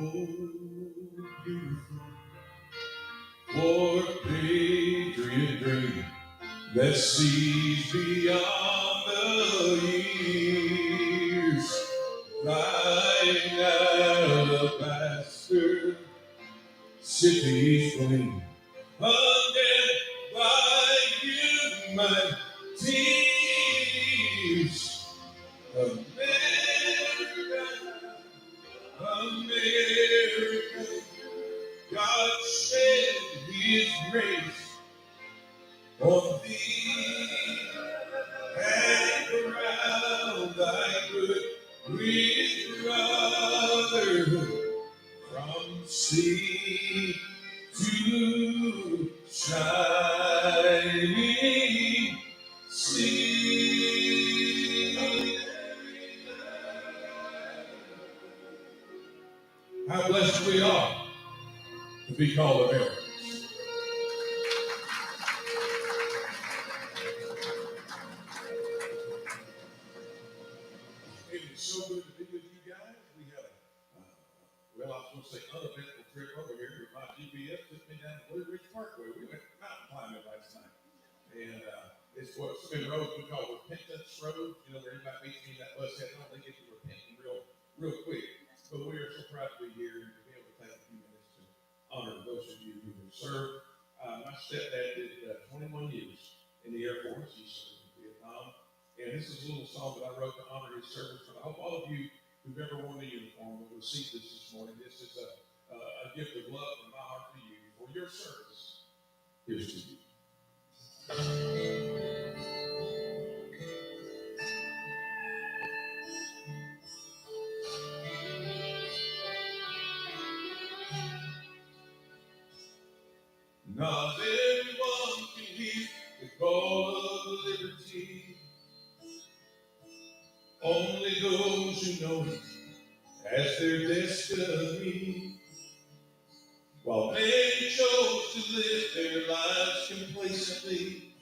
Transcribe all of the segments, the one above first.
beautiful for a patriot dream that sees beyond the years. Flying alabaster cities gleam, again by human tears. America, America, God shed His grace on thee and around thy good brotherhood, from sea to shining sea. How blessed we are to be called Americans. It is so good to be with you guys. We had I was going to say uneventful trip over here, but my GPS took me down the Blue Ridge Parkway. We went mountain climbing last night. And it's what's been roads we call repentance roads. You know, where anybody meets me in that bus head on, they get to repenting real quick. But we are so proud to be here and to be able to take a few minutes to honor those of you who have served. My stepdad did 21 years in the Air Force. He served in Vietnam. And this is a little song that I wrote to honor his service. But I hope all of you who've ever worn a uniform will receive this morning. This is a gift of love from my heart to you for your service. Here's to you. Not everyone can hear the call of liberty. Only those who know it as their destiny. While many chose to live their lives complacently,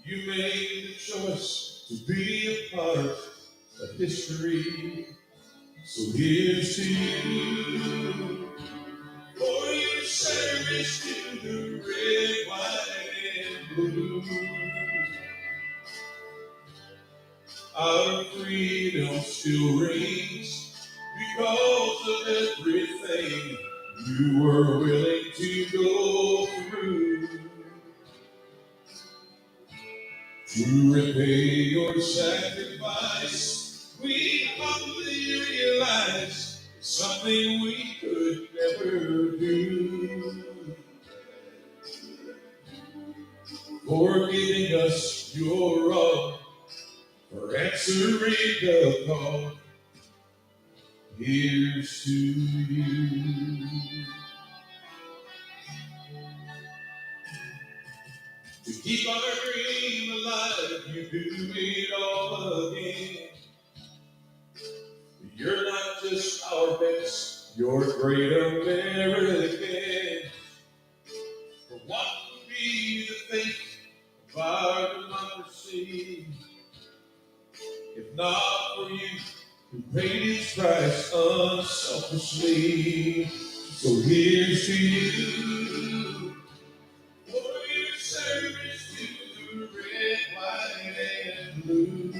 you made the choice to be a part of history. So here's to you for your service to the red, white, and blue. Our freedom still reigns because of everything you were willing to go through. To repay your sacrifice, we humbly realize it's something we could never do. For giving us your all, for answering the call, here's to you. To keep our dream alive, you do it all again. You're not just our best, you're great American. For what would be the fate of our democracy if not for you who paid His price unselfishly? So here's to you for your service to the red, white, and blue.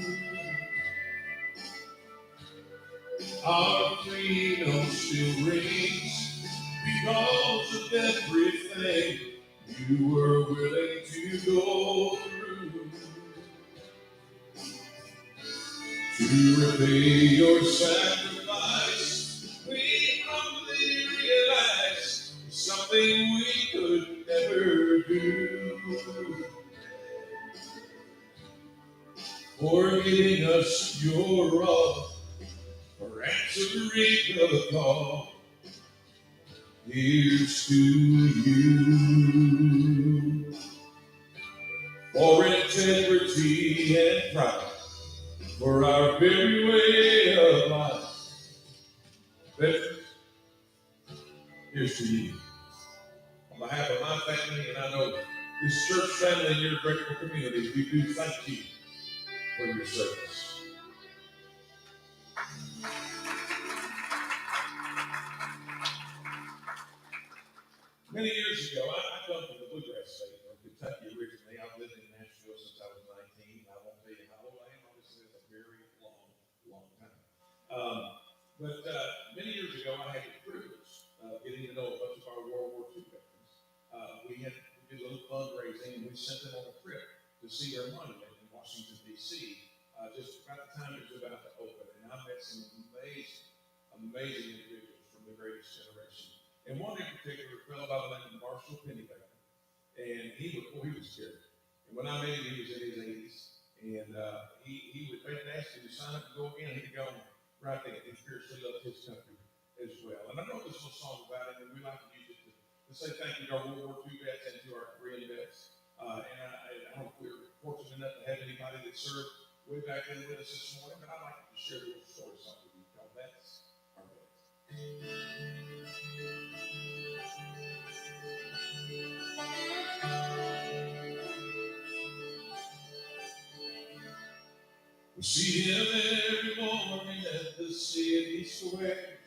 Our freedom still rings because of everything you were willing to go through. To repay your sacrifice, we humbly realize it's something we could never do. For giving us your all, for answering the call, here's to you. For integrity and pride, for our very way of life. Veterans, here's to you. On behalf of my family, and I know this church family and your grateful community, we do thank you for your service. years ago, I come from the bluegrass state, from Kentucky originally. I've lived in Nashville since I was 19. I won't tell you how old I am. Obviously, it's a very long time. Many years ago, I had the privilege of getting to know a bunch of our World War II veterans. We did a little fundraising, and we sent them on a trip to see their monument in Washington, D.C., just about the time it was about to open. And I met some amazing individuals from the greatest generation. And one in particular, a fellow by the name of Marshall Pennybaker. And he was scary. And when I met him, he was in his 80s. And he would ask you to sign up to go again. He'd go right there and fiercely loved his country as well. And I wrote this little song about him, and we like to use it to say thank you to our World War II vets and to our Korean vets. I hope we're fortunate enough to have anybody that served way back then with us this morning. But I'd like to share a little story song with you called That's Our Vets. We see him every morning at the city square,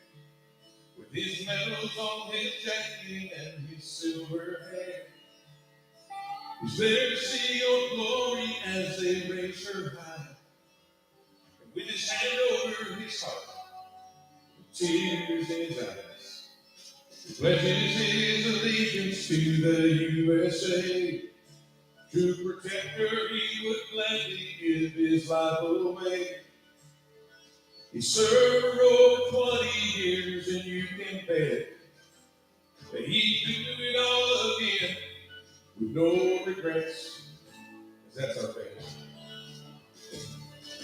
with his medals on his jacket and his silver hair. He's there to see your glory as they raise her high, and with his hand over his heart, with tears in his eyes, he pledges his allegiance to the USA. To protect her, he would gladly give his life away. He served for over 20 years, and you can bet that he'd do it all again with no regrets, 'cause that's our faith.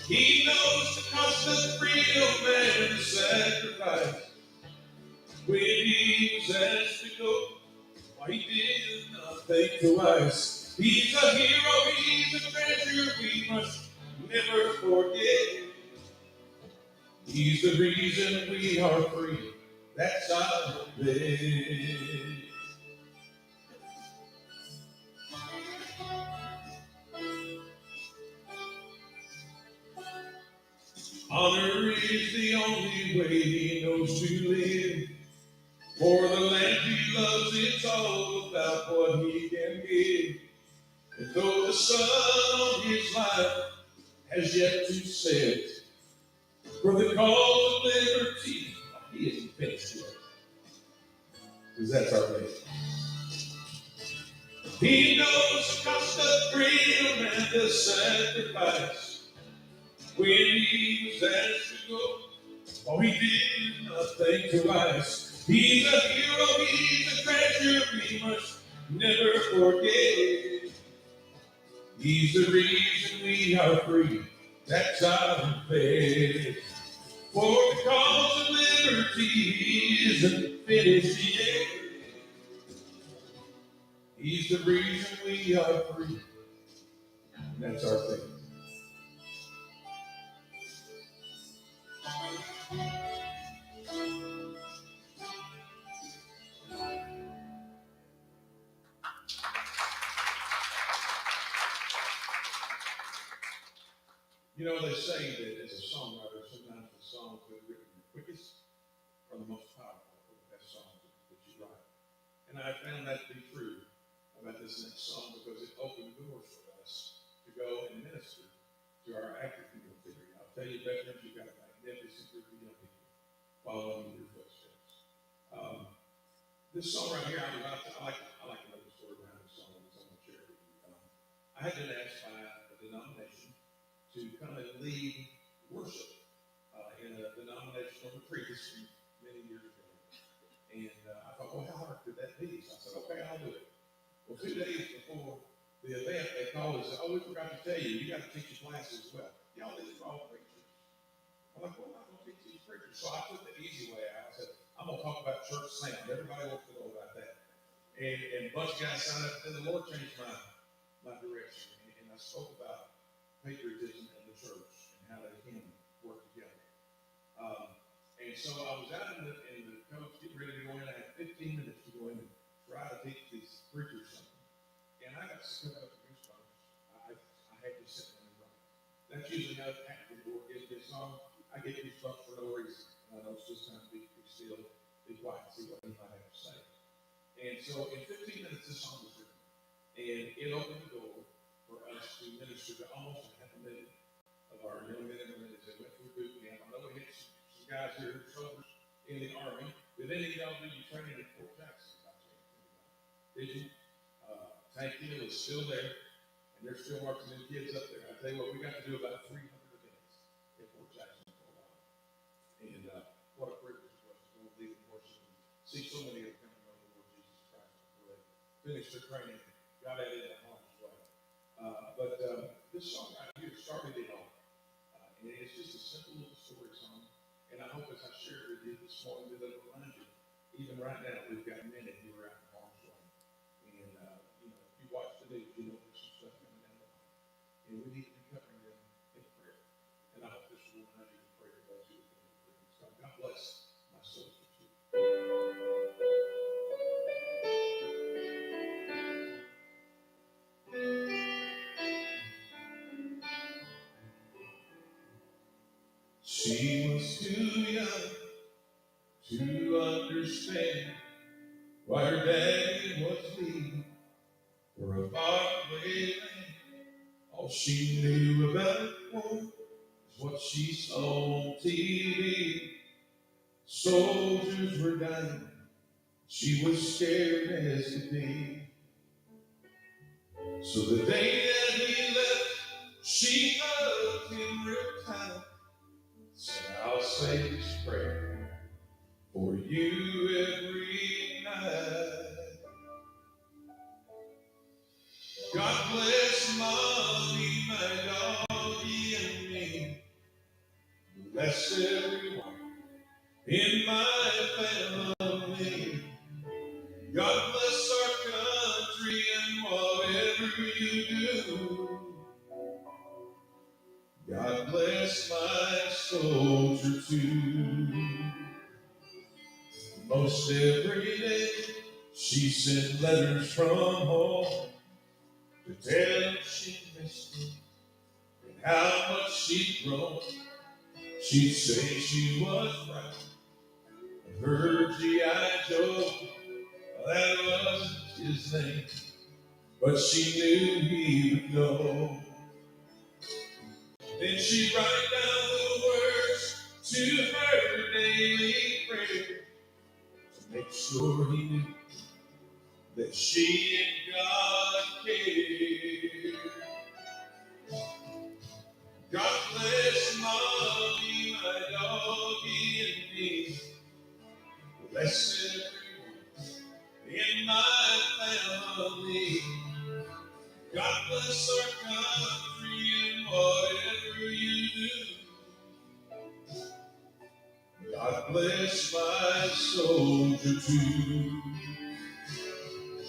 He knows the cost of freedom and the sacrifice. When he was asked to go, why he did not think twice. He's a hero, he's a treasure we must never forget. He's the reason we are free. That's our faith. Honor is the only way he knows to live. For the land he loves, it's all about what he can give. And though the sun on his life has yet to set, for the cause of liberty, he isn't finished yet. Because that's our faith. He knows the cost of freedom and the sacrifice. When he was asked to go, oh, he did not think twice. He's a hero, he's a treasure we must never forget. He's the reason we are free. That's our faith. For the cause of liberty isn't finished yet. He's the reason we are free. And that's our faith. You know, they say that as a songwriter, sometimes the songs that are written the quickest are the most powerful, or the best songs that you write. And I found that to be true about this next song because it opened doors for us to go and minister to our active community. I'll tell you, veterans, you've got a magnificent group of young people following in your footsteps. This song right here, I like to know the story behind this song, so I'm going to share it with you. I had been asked by a denomination to come and lead worship in a denominational retreat many years ago. And I thought, well, how hard could that be? So I said, okay, I'll do it. Well, 2 days before the event, they called and said, oh, we forgot to tell you, you got to teach a class as well. Y'all, these are all preachers. I'm like, well, I'm not going to teach these preachers. So I took the easy way out. I said, I'm going to talk about church sound. Everybody wants to know about that. And a bunch of guys signed up, and the Lord changed my direction. And I spoke about patriotism in the church and how they can work together. And so I was out in the coach getting ready to go in. I had 15 minutes to go in and try to teach these preachers something. And I got stuck up with goosebumps. I had to sit down and write. That's usually how it happens. The Lord gives me a song. I get goosebumps for no reason. And I know it's just time to be still, be quiet, see what he might have to say. And so in 15 minutes, this song was written. And it opened the door for us to minister to almost 500,000 of our young men and women that went through boot camp. I know we had some guys here who soldiers in the Army. Did any of y'all do your training at Fort Jackson? Did you? Tank Hill is still there, and they're still marching them kids up there. I tell you what, we got to do about 300 events at Fort Jackson for a while. And what a privilege it was to go lead and worship and see so many of them coming to the Lord Jesus Christ before they finished their training, got out into harm's way. But this song right here started it all. And it's just a simple little story song. And I hope as I share it with you this morning that it'll remind you, even right now, we've got men who are out in harm's way. And, if you watch the news, you know there's some stuff coming down the line. And we need to be covering them in prayer. And I hope this will remind you to pray for those who are in prayer. So God bless my soul for you. She was too young to understand why her daddy was leaving for a faraway land. All she knew about it was what she saw on TV. Soldiers were dying. She was scared as could be. So the day that he left, she hugged him real tight. Said, I'll say this prayer for you every night. God bless mommy, my doggy, and me. Bless everyone in my family. God bless our country and whatever you do. God bless my soldier too. Most every day she sent letters from home to tell him she missed him and how much she'd grown. She'd say she was proud of her G.I. Joe. That wasn't his name, but she knew he would know. Then she'd write down the words to her daily prayer to make sure he knew that she and God cared. God bless mommy, my doggy, and me. Bless everyone in my family. God bless our country and whatever you do. God bless my soldier too.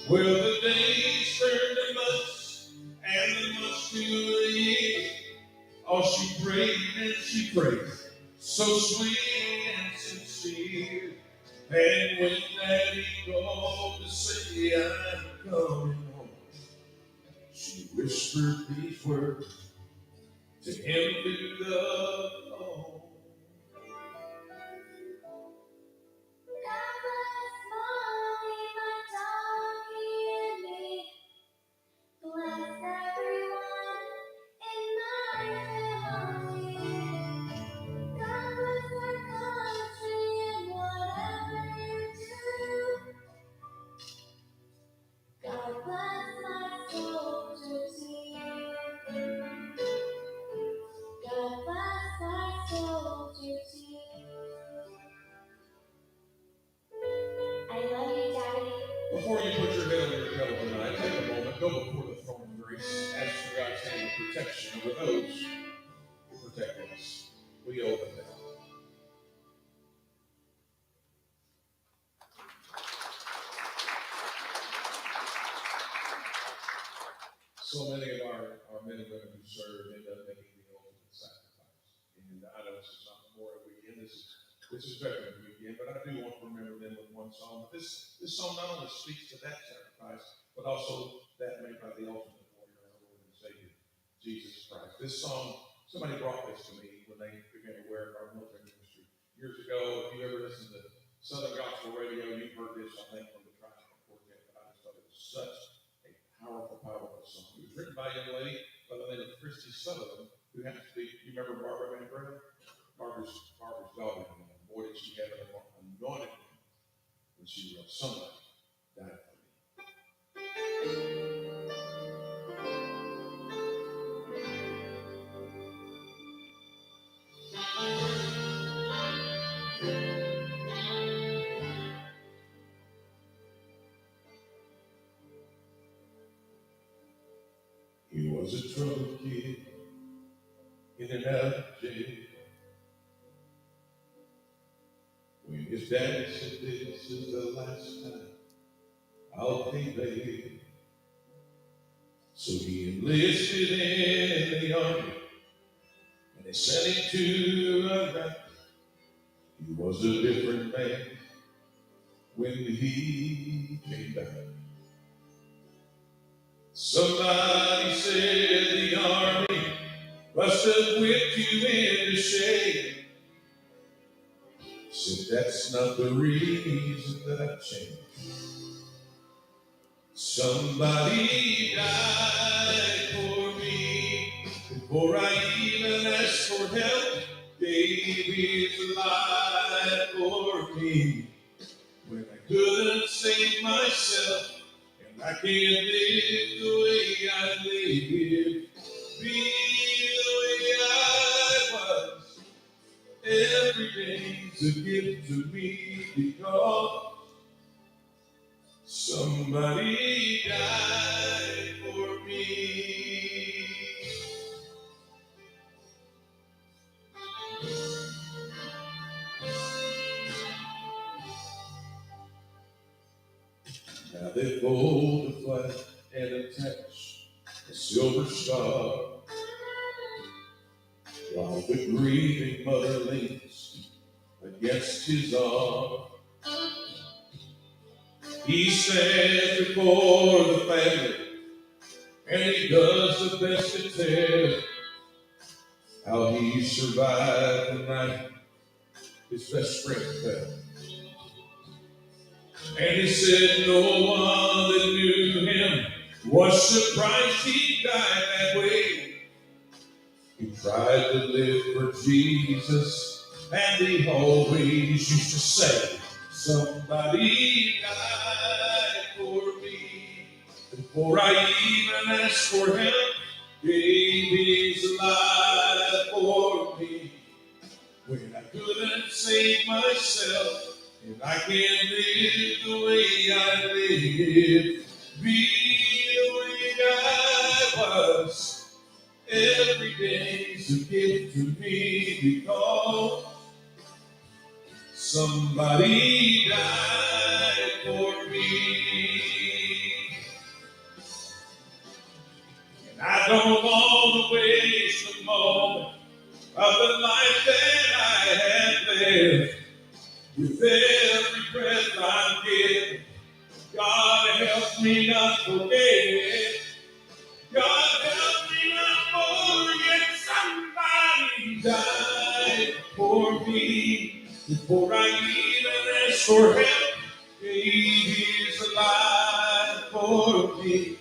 Well, the days turned to months and the months to a year. Oh, she prayed and she prayed, so sweet and sincere. And when Daddy called to say I'm coming home, she whispered these words to him through the phone. God bless mommy, my doggy, and me. Bless everyone in my family. God bless our country and whatever you do. God bless my soldier too. God bless my soldier too. I love you, Daddy. Before you put your head on your pillow tonight, take a moment, go before the throne of grace, ask for God's hand of protection over those who protect us. We owe them that. So many of our men and women who serve end up making the ultimate sacrifice. And I know this is not Memorial Weekend, this is Veterans Weekend, but I do want to remember them with one song. But this song not only speaks to that sacrifice, but also that made by the ultimate warrior, our Lord and Savior, Jesus Christ. This song, somebody brought this to me when they began to wear our military ministry years ago. If you ever listen to Southern Gospel Radio, you've heard this, I think, from the Tri-Quartet such a powerful, powerful song. It was written by a young lady by the name of Christy Sutherland, who happens to be, you remember Barbara Van Breda? Barbara's daughter. Boy, did she have an anointing when she wrote Somebody Died for Me. He was a troubled kid, in and out of jail. When his daddy said, this is the last time I'll pay bail. So he enlisted in the army, and they sent him to Iraq. He was a different man when he came back. Somebody said the army must have whipped you into shape. Said that's not the reason that I've changed. Somebody died for me before I even asked for help. Gave his life for me when I couldn't save myself. And I can't live the way I live, be the way I was. Every day's a gift to me because somebody died for me. Now they fold the flag and attach a silver star, while the grieving mother leans against his arm. He stands before the family, and he does the best to tell how he survived the night his best friend fell. And he said no one that knew him was surprised he died that way. He tried to live for Jesus, and he always used to say, somebody died for me before I even asked for help. Gave his life for me when I couldn't save myself. And I can't live the way I live, be the way I was. Every day's a gift to me because somebody died for me. And I don't want to waste a moment of the life that I have lived. With every breath I'm given, God help me not forget. God help me not forget somebody died for me before I even asked for help. Gave his life for me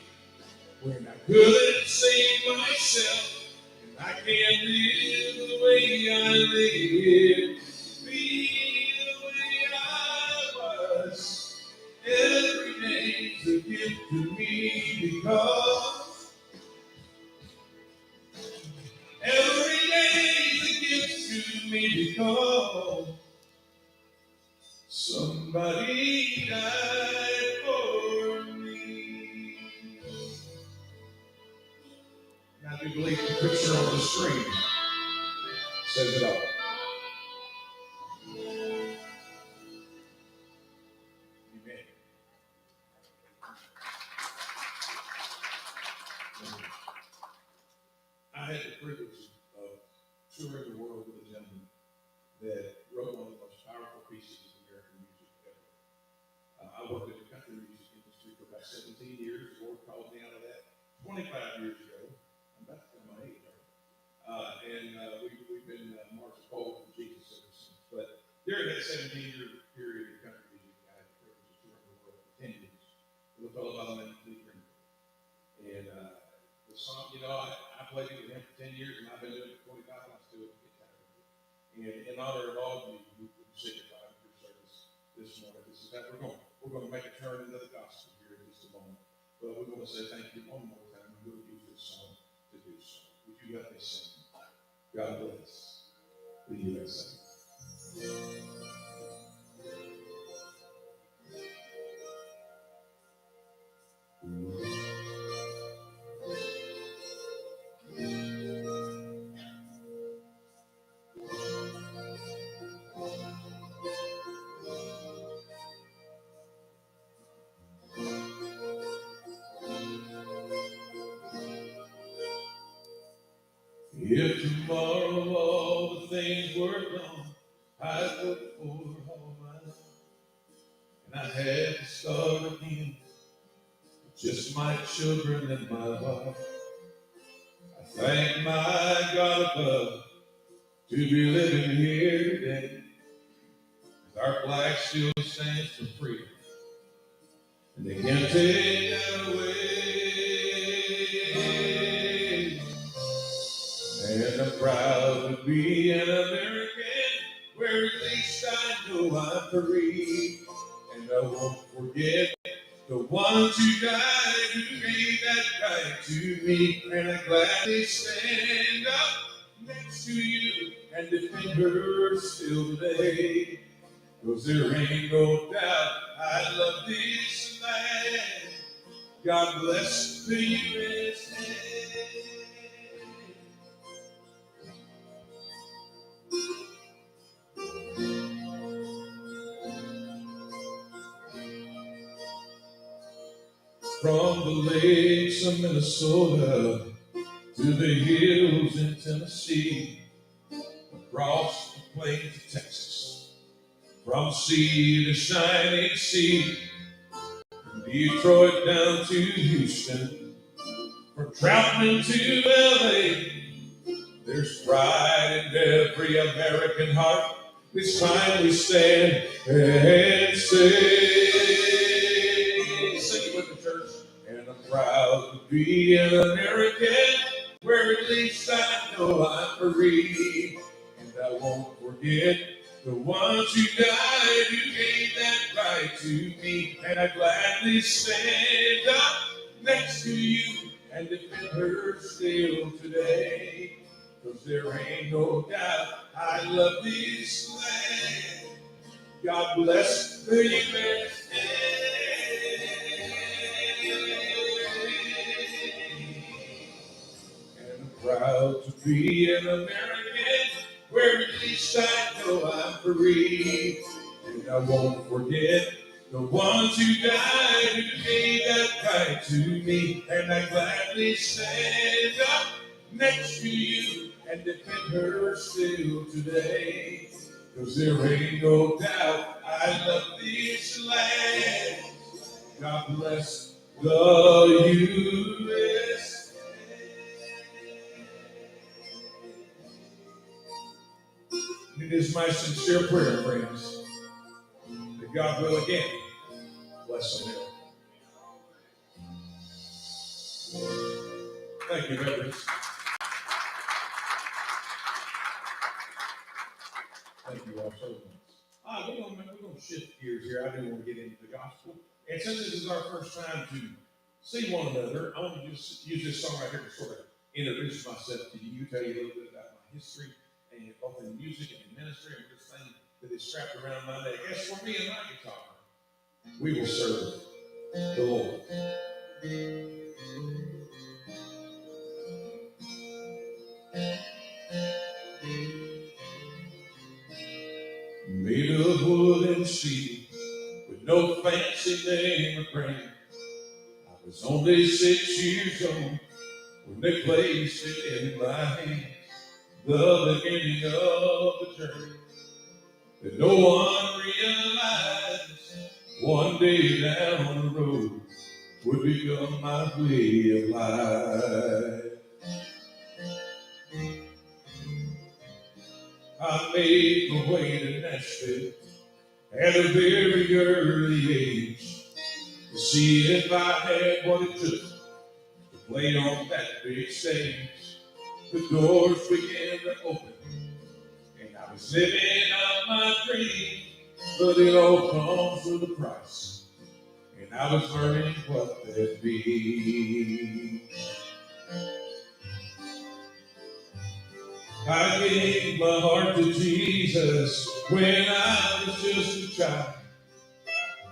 when I couldn't save myself. And I can't live the way I live, be the way I was. Every day's a gift to me because every day's a gift to me because somebody died for me. And I do believe the picture on the screen says it all. Amen. I had the privilege of touring the world with a gentleman that wrote one of the most powerful pieces of American music ever. I worked in the country music industry for about 17 years. The Lord called me out of that 25 years ago. I'm about to come my age, we've been marching forward for Jesus ever since. But during that 17-year period in country music, I had the privilege of touring the world for 10 years with a fellow by the name of And in honor of all of you who signified your service this morning, this is that we're going to make a turn into the gospel here in just a moment. But we want to say thank you one more time. We'll use this song to do so. Would you help me sing? God bless the USA. If tomorrow all the things were gone I'd worked for all my life, and I had to start again with just my children and my wife, I thank my God above to be living here today. Our flag still stands for freedom, and they can't take that away. And I'm proud to be an American, where at least I know I'm free. And I won't forget the ones who died who gave that right to me. And I gladly stand up next to you and defend her still today. 'Cause there ain't no doubt I love this land. God bless the USA. From the lakes of Minnesota to the hills in Tennessee, across the plains of Texas, from sea to shining sea, from Detroit down to Houston, from Troutman to LA, there's pride in every American heart. This time we stand and say, sing it with the church. And I'm proud to be an American, where at least I know I'm free. And I won't forget the ones who died who gave that right to me. And I gladly stand up next to you and defend her still today. 'Cause there ain't no doubt I love this land. God bless the USA. And I'm proud to be an American, where at least I know I'm free. And I won't forget the ones who died who gave that right to me. And I gladly stand up next to you and defend her still today. 'Cause there ain't no doubt I love this land. God bless the USA. It is my sincere prayer, friends, that God will again bless America. Thank you, veterans. Thank you all so much. We're going to shift gears here. I do want to get into the gospel. And since this is our first time to see one another, I want to just use this song right here to sort of introduce myself to you, tell you a little bit about my history, and both in music and in ministry, and this thing that is strapped around my neck. As for me and my guitar, we will serve the Lord. Made of wood and steel, with no fancy name or brand. I was only 6 years old when they placed it in my hands. The beginning of the journey that no one realized one day down the road would become my way of life. I made my way to Nashville at a very early age to see if I had what it took to play on that big stage. The doors began to open, and I was was living out my dream, but it all comes with a price, and I was learning what that be. I gave my heart to Jesus when I was just a child.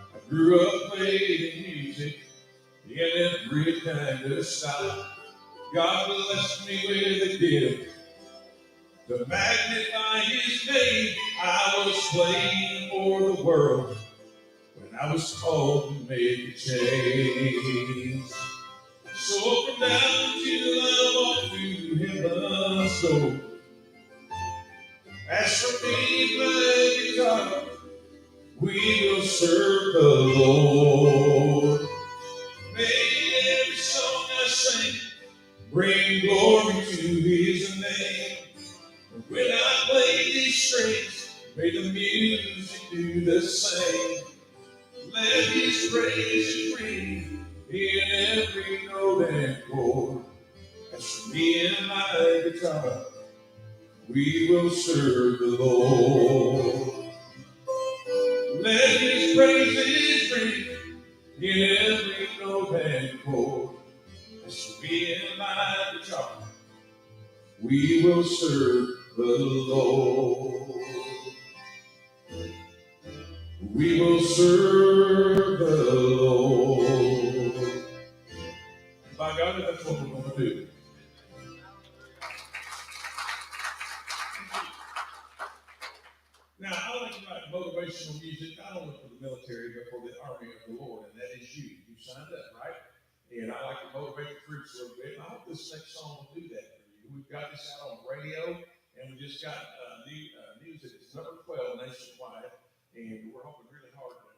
I grew up playing music in every kind of style. God blessed me with a gift to magnify His name. I was playing for the world when I was called to make a change. So from now till I walk through heaven's door, as for me, my guitar, we will serve the Lord. May every song I sing bring glory to His name. When I play these strings, may the music do the same. Let His praise ring in every note and chord. As for me and my guitar, we will serve the Lord. Let His praises ring in every note and chord. As for me and my guitar, we will serve the Lord. We will serve the Lord. By God, that's what we're going to do. Now, I like to write motivational music, not only for the military, but for the army of the Lord, and that is you. You signed up, right? And I like to motivate the troops a little bit, and I hope this next song will do that for you. We've got this out on radio, and we just got news that it's number 12 nationwide, and we're hoping really hard that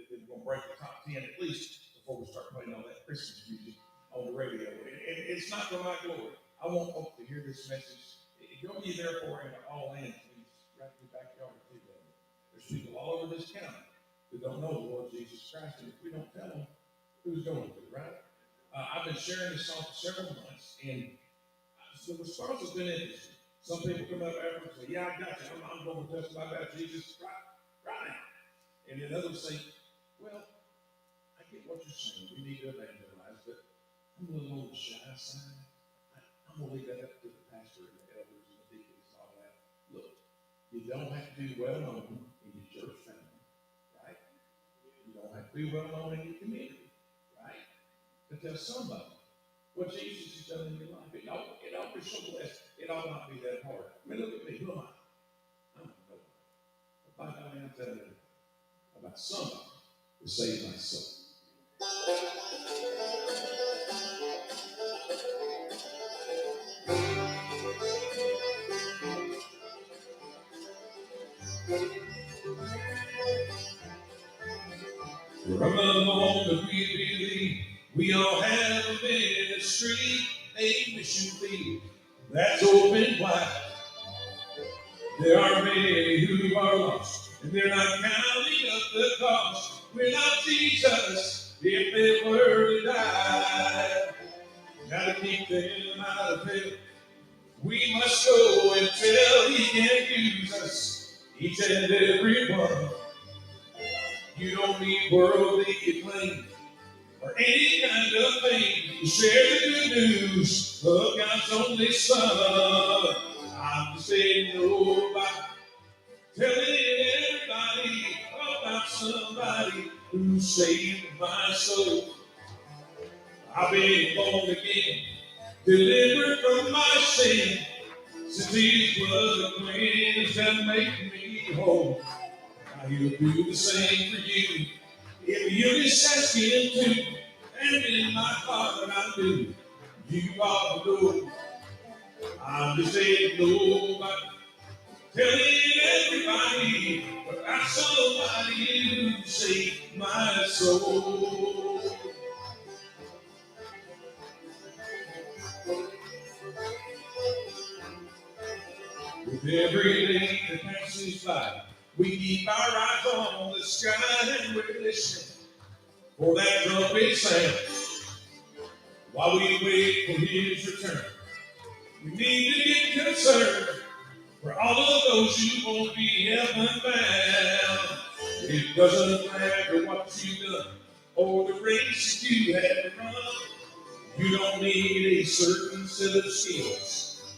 we're going to break the top 10 at least before we start playing all that Christmas music on the radio. And it's not for my glory. I want folks to hear this message. You'll be there for it all in. Right in the backyard too. There's people all over this county who don't know the Lord Jesus Christ, and if we don't tell them, who's going to, right? I've been sharing this song for several months, and the response has been interesting. Some people come up after and say, "Yeah, I got you. I'm going to testify about Jesus right now." And then others say, "Well, I get what you're saying. We need to evangelize, but I'm a little on the shy side. I'm going to leave that up to the pastor and the elders and the deacons and all that. Look, you don't have to be well known in your church family, right? You don't have to be well known in your community, right? To tell somebody what Jesus has done in your life. It ought to be so blessed. It ought not be that hard. I mean, look at me. Who am I? I'm nobody. But by God, I'm telling you about somebody who saved my soul. From the moment we believe, we all have a ministry, a mission field that's open wide. There are many who are lost, and they're not counting up the cost without Jesus if they were to die. Now to keep them out of hell, we must go until He can use us, each and every one. You don't need worldly acclaim or any kind of fame to share the good news of God's only Son. I'm just saying nobody, telling everybody about somebody who saved my soul. I've been born again, delivered from my sin, since His blood cleansed and made me whole. Now He'll do the same for you if you just ask Him to. And in my heart I do, you ought to know. I'm just saying nobody, telling everybody about somebody who saved my soul. With every day that passes by, we keep our eyes on the sky and we're listening for that trumpet sound. While we wait for His return, we need to get concerned For all of those who won't be heaven bound, it doesn't matter what you've done or the race you had to run. You don't need a certain set of skills.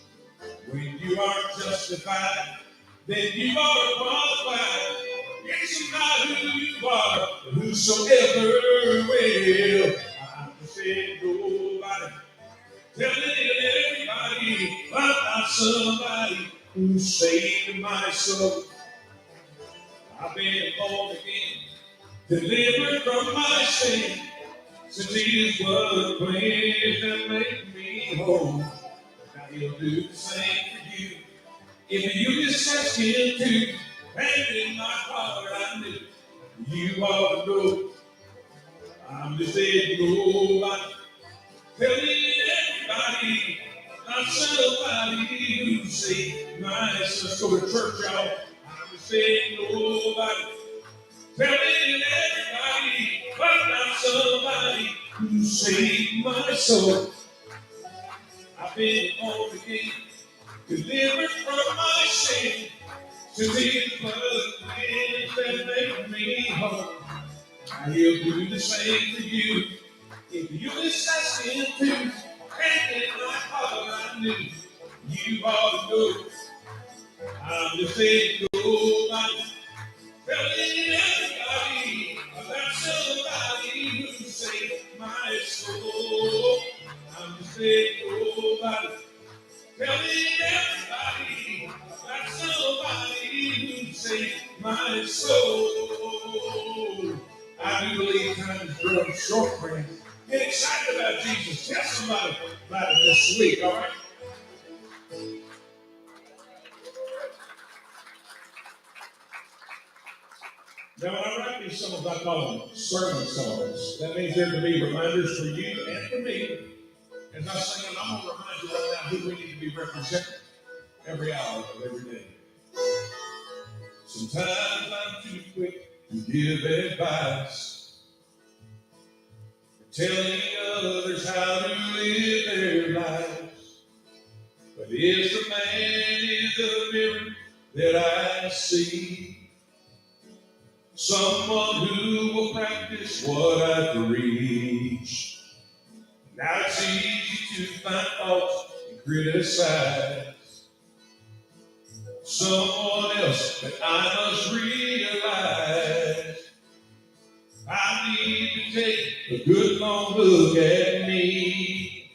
When you are justified, then you are qualified. It's not who you are, but whosoever will. I'm just saying, nobody telling everybody about somebody who saved my soul. I've been born again, delivered from my sin. Since His blood cleansed and made me whole. Now He'll do the same for you. If you just ask Him to, and in my heart I knew you ought to know. I'm just saying, nobody telling everybody about somebody who saved my soul. Let's go to church, y'all. I'm just saying, nobody telling everybody about somebody who saved my soul. I've been born again, delivered from my sin. To His blood cleansed and made me whole. Now He'll do the same for you. If you just ask Him to, and in my heart I knew you ought to know. I'm just saying, nobody telling everybody about somebody who saved my soul. I'm just saying, nobody telling everybody about somebody who saved my soul. I do believe time is growing short, friends. Get excited about Jesus. Tell somebody about it this week, all right? Now, when I write these songs, I call them sermon songs. That means there can be reminders for you and for me. As I sing them, I'm going to remind you right now who we need to be representing every hour of every day. Sometimes I'm too quick to give advice, telling others how to live their lives. But if the man is the mirror that I see, someone who will practice what I preach. Now it's easy to find faults and criticize someone else, but I must realize I need to take a good long look at me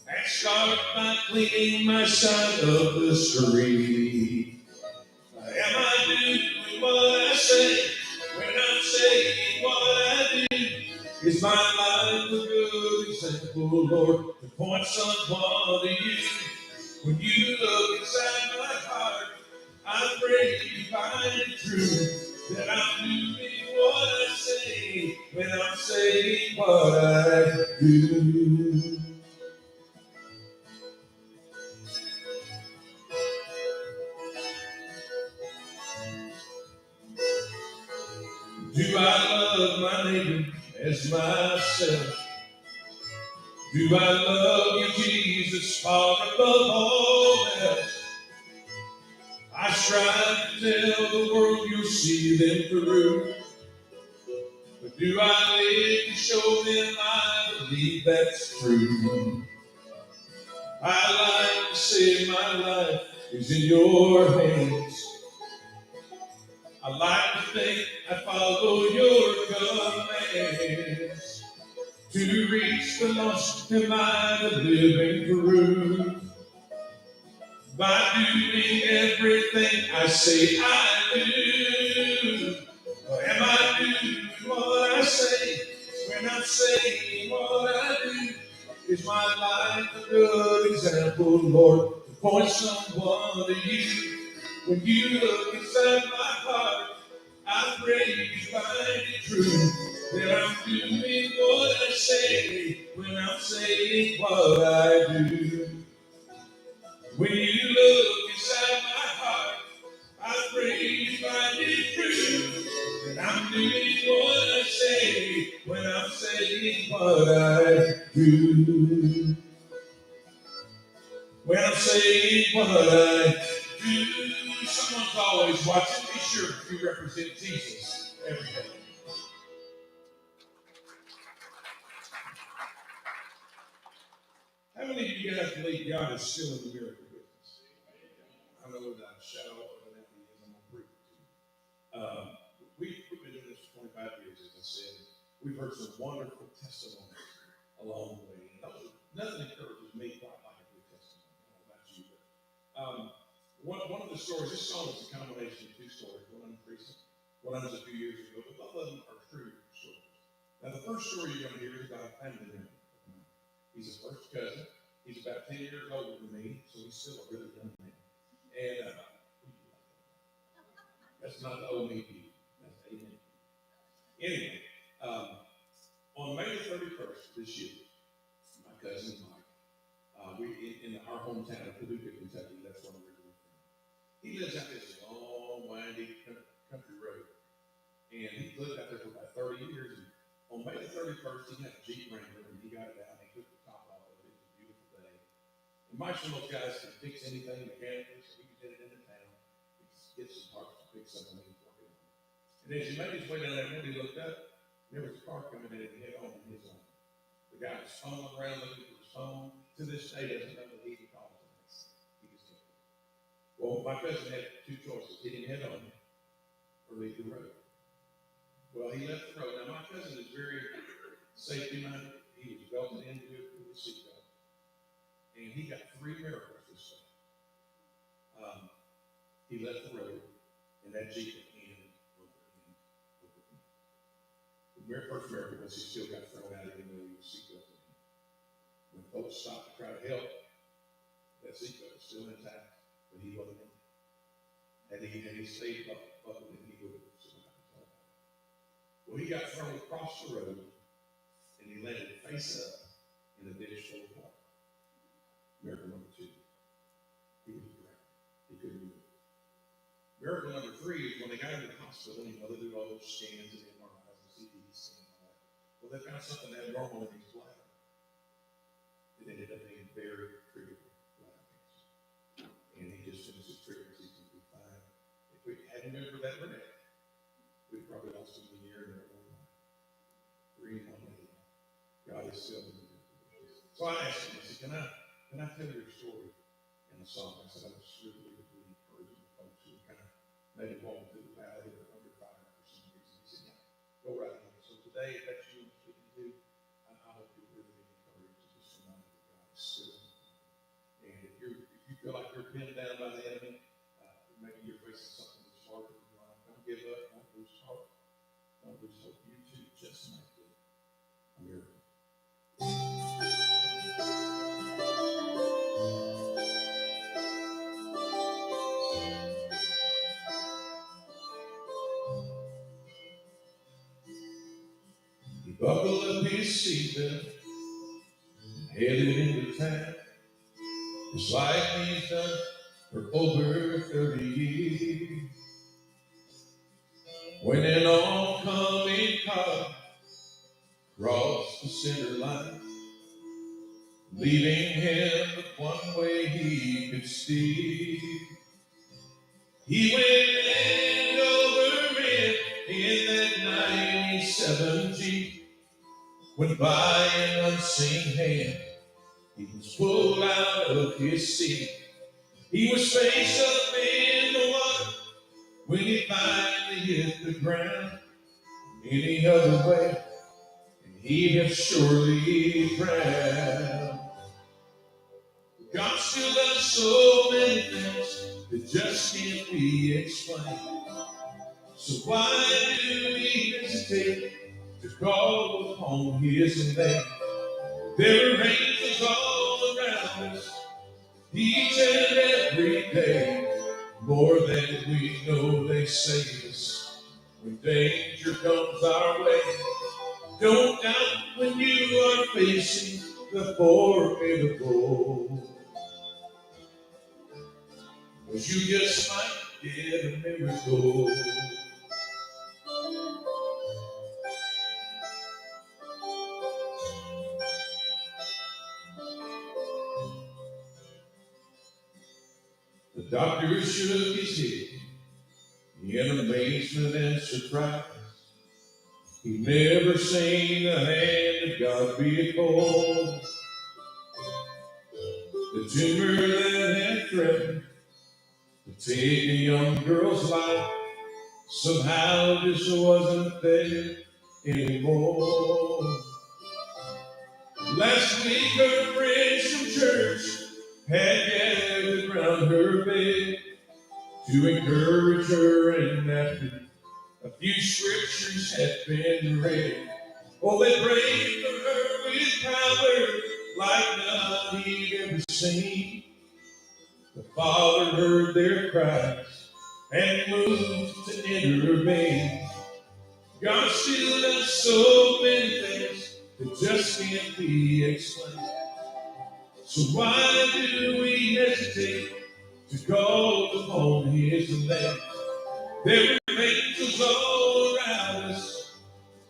and start by cleaning my side of the street. Am I doing what I say when I'm saying what I do? Is my life a good example, Lord, to point someone to you? When you look inside my heart, I pray you find it true that I'm doing what I say when I'm saying what I do. Do I love my neighbor as myself? Do I love you, Jesus, far above all else? I strive to tell the world you'll see them through. But do I live to show them I believe that's true? I like to say my life is in your hands. I like to think I follow your commands. To reach the lost, am I the living proof? By doing everything I say I do. Or am I doing what I say when I'm saying what I do? Is my life a good example, Lord, to point someone to you? When you look inside my heart, I pray you find it true that I'm doing what I say when I'm saying what I do. When you look inside my heart, I pray you find it true that I'm doing what I say when I'm saying what I do. When I'm saying what I someone's always watching, be sure you represent Jesus every day. How many of you guys believe God is still in the miracle business? I know without a shadow of a doubt he is. I'm going to prove it to you. We've been doing this for 25 years, as I said. We've heard some wonderful testimonies along the way. And nothing encourages me quite like a good testimony. I don't know about you, but one of the stories, this song is a combination of two stories. One recent, one was a few years ago, but both of them are true stories. Now, the first story you're going to hear is about a family member. He's a first cousin. He's about 10 years older than me, so he's still a really young man. And that's not the old me view. That's the amen. Anyway, on May the 31st this year, my cousin Mike, we in our hometown of Paducah, Kentucky, that's where we're from. He lives out this long, windy country road. And he lived out there for about 30 years. And on May the 31st, he had a Jeep Wrangler, and he got it out, and he took the top off of it. It was a beautiful day. And Mike's one of those guys that can fix anything mechanically, so he could get it into town, get some parts to fix something he's working on. And as he made his way down that road, he looked up, and there was a car coming in, and he had on his own. The guy was fumbling around looking for his phone. To this day, doesn't know that he even called him. He just didn't. Well, my cousin had two choices: hit him head on or leave the road. Well, he left the road. Now, my cousin is very safety-minded. He was belted into it with a seatbelt. And he got 3 miracles this day. He left the road, and that Jeep went in over him. The first miracle was he still got thrown out even though he was seatbelted in. When folks stopped to try to help, that seatbelt was still intact, but he wasn't in. Had he stayed buckled in, he would have survived. Well, he got thrown across the road, and he landed face up in a ditch full of water. Miracle number 2, he was drowned. He couldn't move. Miracle number 3 is when they got him to the hospital, and they did all those scans and MRIs and CT scans and all that. Well, they found something abnormal in his bladder. It ended up being very critical bladder cancer. And he just finished his treatment. He's going to be fine. If we hadn't been for that wreck, we probably lost him a year and a half. 3 and 1 day. God is still in the business. So I asked him, I said, can I tell your story in a song? I said, I was really encouraging the folks who kind of maybe walking through the valley or under fire for some reason. He said, yeah, go right ahead. So today, if that's you I'm speaking to, I hope you're really encouraged to just remind you that God is still in the business. And if you feel like you're pinned down by the enemy, maybe you're facing something that's harder than your life, don't give up, don't lose heart. Don't lose hope. You too just might get a miracle. He buckled up his seatbelt and headed into town, just like he's done for over 30 years. When an oncoming car crossed the center line, leaving him with one way he could steer, he went end over end in that 97 Jeep. When by an unseen hand, he was pulled out of his seat. He was face up in the water when he finally hit the ground. Any other way, and he'd have surely drowned. God still does so many things that just can't be explained. So why do we hesitate to call upon his name? There are angels all around us, each and every day. More than we know, they save us when danger comes our way. Don't doubt when you are facing the formidable, 'cause you just might get a miracle. The doctor shook his head in amazement and surprise. He'd never seen the hand of God before. The tumor that had threatened to take a young girl's life somehow just wasn't there anymore. Last week her friends from church had gathered around her bed to encourage her, and after a few scriptures had been read, oh, they prayed for her with power like none he'd ever seen. The Father heard their cries and moved to intervene. God still does so many things that just can't be explained. So why do we hesitate to call upon His name? There are angels all around us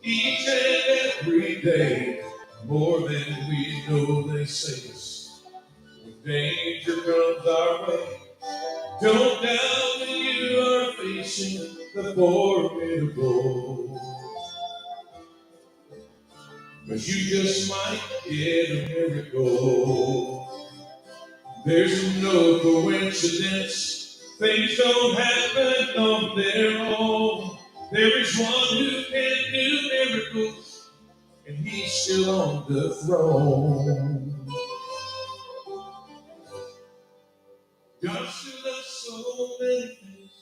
each and every day. More than we know, they save us when danger comes our way. Don't doubt when you are facing the formidable, 'cause you just might get a miracle. There's no coincidence. Things don't happen on their own. There is one who can do miracles, and He's still on the throne. God still does so many things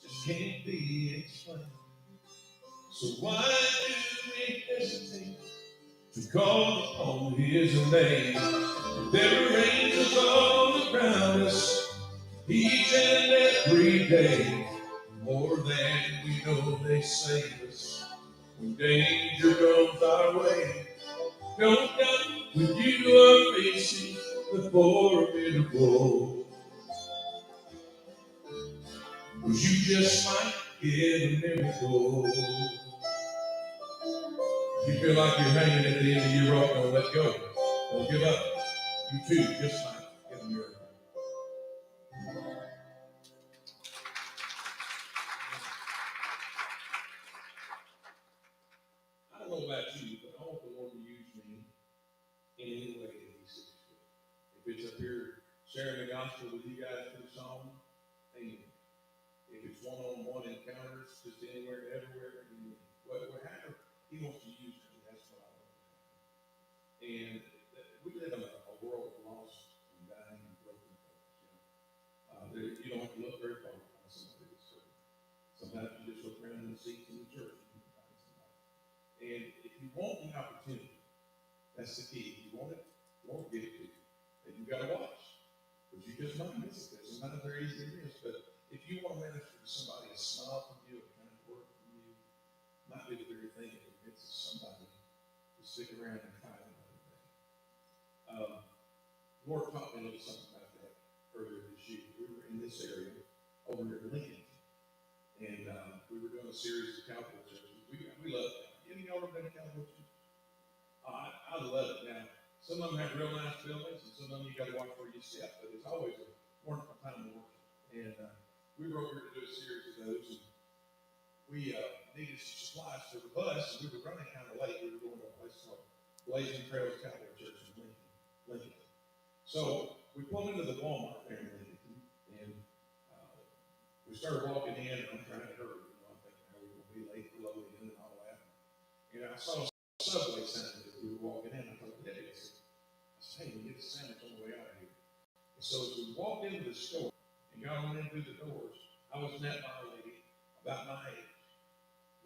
that just can't be explained. So why do we hesitate to call upon His name? There are angels all around us each and every day. More than we know, they save us when danger comes our way. Don't doubt when you are facing the formidable, 'cause you just might get a miracle. If you feel like you're hanging at the end of your rope, don't let go. Don't give up. You too just might get a miracle. I don't know about you, but I want the Lord to use me in any way that He sees fit. If it's up here sharing the gospel with you guys through song, amen. If it's one-on-one encounters, just anywhere, everywhere, whatever He wants to use me, that's what I want. And we live in a world of lost and dying and broken folks. You don't have to look very far to find somebody that's hurting. Sometimes you just look around in the seats in the church and you can find somebody. And if you want the opportunity, that's the key. If you want it, the Lord will give it to you. And you got to watch, because you just might miss it. Sometimes they're easy to miss. But if you want to minister to somebody, a smile from you, a kind of word from you, might be the very thing that convinces somebody to stick around and try another day. The Lord taught me a little something about that earlier this year. We were in this area over near Lincoln, and we were doing a series of cowboy churches. We love it. Any of y'all ever been to cowboy churches? I love it. Now, some of them have real nice buildings, and some of them you got to watch where you step, but it's always a wonderful time to worship. And we were over here to do a series of those, and we needed some supplies for the bus, and we were running kind of late. We were going to a place called Blazing Trails Cowboy Church in Lincoln. So we pulled into the Walmart there in Lincoln, and we started walking in, and I'm trying to hurry. I'm thinking, we're going to be late for loading in and all that. And I saw a Subway sign as we were walking in. I thought, what that is? I said, hey, we get a sandwich on the way out of here. And so as we walked into the store and got on in through the doors, I was met by a lady about my age,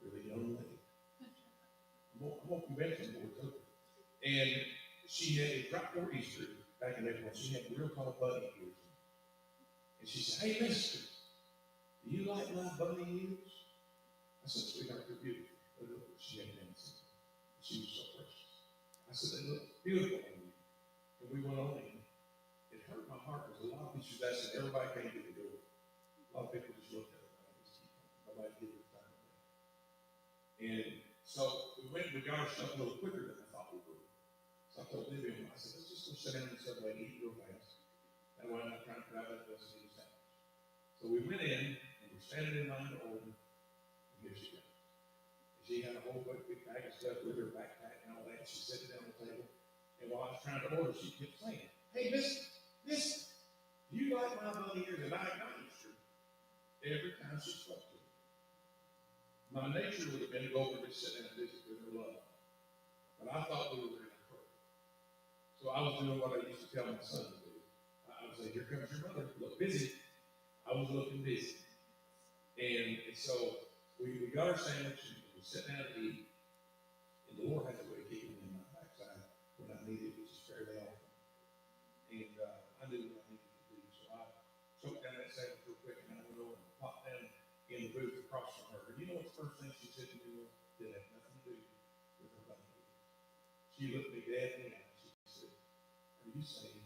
really young lady. I'm going to convention board too. And she had dropped her Easter back in April. She had real tall bunny ears. And she said, hey, mister, do you like my bunny ears? I said, sweetheart, they're beautiful. She had dancing. She was so precious. I said, they look beautiful on you. And we went on in. It hurt my heart because a lot of people was asking, everybody came to the door. A lot of people just looked at her. Nobody gave her time. And so we went and we got our stuff a little quicker than I thought we would. So I told Vivian, I said, let's just go sit down and Subway and eat real fast. That way I'm not trying to grab that bus and eat a sandwich. So we went in, and we're standing in line to order, and here she goes. And she had a whole big bag of stuff with her backpack and all that. She set it down on the table, and while I was trying to order, she kept saying, "Hey, miss, do you like my bunny ears?" And I acknowledged her every time she spoke to me. My nature would have been to go over and just sit down and visit with her love. But I thought we were in a hurry. So I was doing what I used to tell my son to do. I would say, "Here comes your mother. Look busy." I was looking busy. And so we got our sandwich and we sat down to eat. And the Lord has a way of keeping me in my backside when I need it, which is fairly often. And I knew what I needed to do. So I choked down that sandwich real quick and I went over and popped down in the booth across from her. And you know what the first thing she said to me was? That had nothing to do with her bunny. She looked me dead in the eye. She said, "Are you saying?"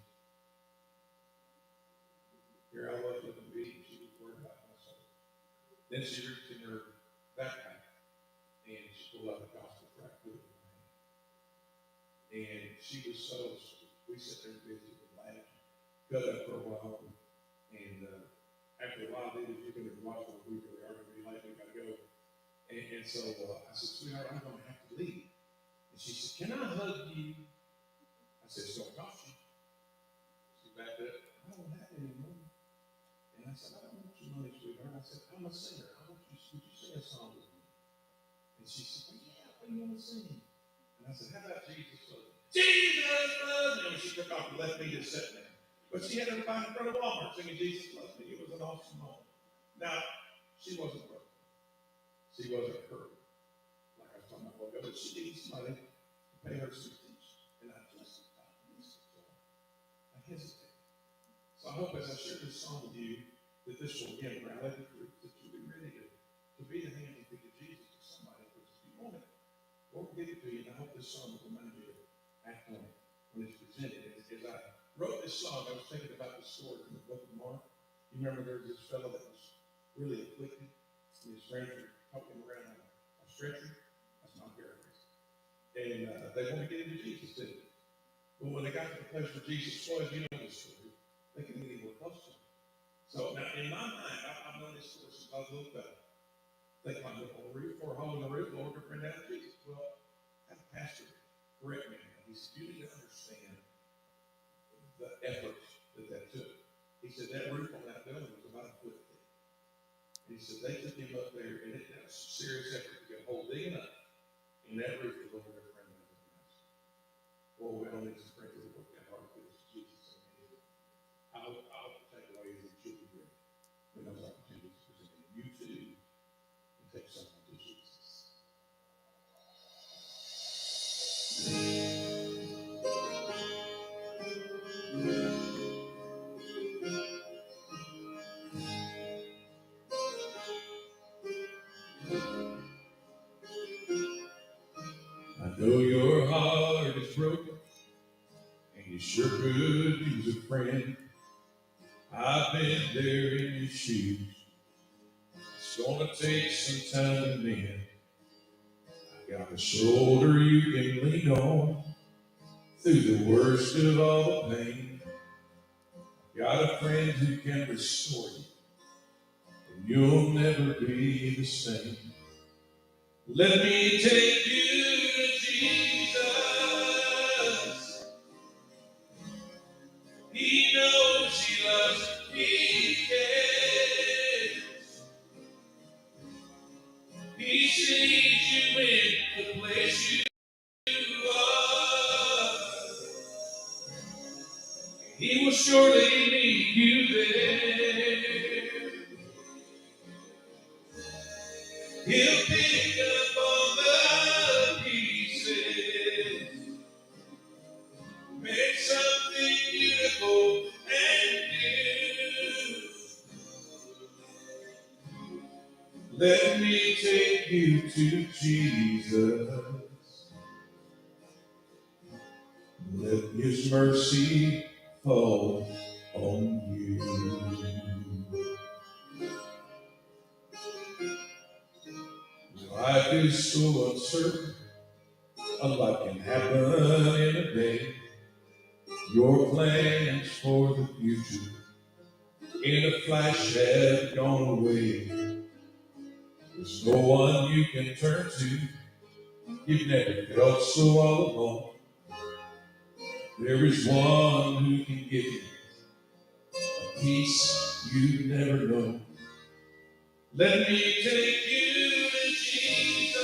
Here I was looking big, and she was worried about my soul. Then she reached in her backpack and she pulled out the gospel tract with her hand. And she was so sweet. We sat there and visited and laughed, cut up for a while. And after a while, they was looking at the watch on we really are going to be late, we got to go. And so I said, "Sweetheart, I'm going to have to leave." And she said, "Can I hug you?" I said, "It's going to cost you." She backed up. "I don't have any money." And I said, "I don't want your money, sweetheart." I said, "I'm a singer. Would you sing a song with me?" And she said, "Well, yeah, what do you want to sing?" And I said, "How about Jesus Love Me?" Jesus Love Me! And she took off and left me to sit there. But she had everybody in front of Walmart singing Jesus Loves Me. It was an awesome moment. Now, she wasn't broken. She wasn't hurt, like I was talking about a while ago, but she needed somebody to pay her some attention. And I just thought, I hesitated. So I hope as I share this song with you, that this will again rally the troops, that you'll be ready to be the hand and feet of Jesus to somebody. Because if you want it, Lord will give it to you. And I hope this song will remind you to act on it when it's presented. As I wrote this song, I was thinking about the story from the book of Mark. You remember there was this fellow that was really afflicted, and his friends were talking around on a stretcher. That's not paraphrase. And they wanted to get into Jesus, didn't they? But when they got to the place where Jesus was, you know the story, they couldn't get anywhere close to him. So now, in my mind, I've known this story since I was a little fellow. They climbed up on the roof, or a hole in the roof, Lord, to bring down Jesus. Well, that pastor correct me. He said, "You need to understand the effort that took." He said, "That roof on that building was about a foot thick." He said, "They took him up there, and it was some serious effort to get a hole big enough, and that roof was over there friend of his. Well, we don't need some friends that work that hard for this Jesus. I'll take away is that you'll be ready when those opportunities present. You too can take someone to Jesus. I know your heart is broken, and you sure could use a friend. I've been there in your shoes. It's gonna take some time to mend. I got a shoulder you can lean on through the worst of all the pain. Got a friend who can restore you, and you'll never be the same. Let me take you to Jesus. He knows, he loves, he cares. He sees you in the place you are. He will surely meet you there. He'll pick up all the pieces, make something beautiful and new. Let me take you to Jesus. Let his mercy fall on you. Life is so uncertain, a lot can happen in a day. Your plans for the future in a flash have gone away. There's no one you can turn to. You've never felt so all alone. There is one who can give you a peace you never know. Let me take you to Jesus.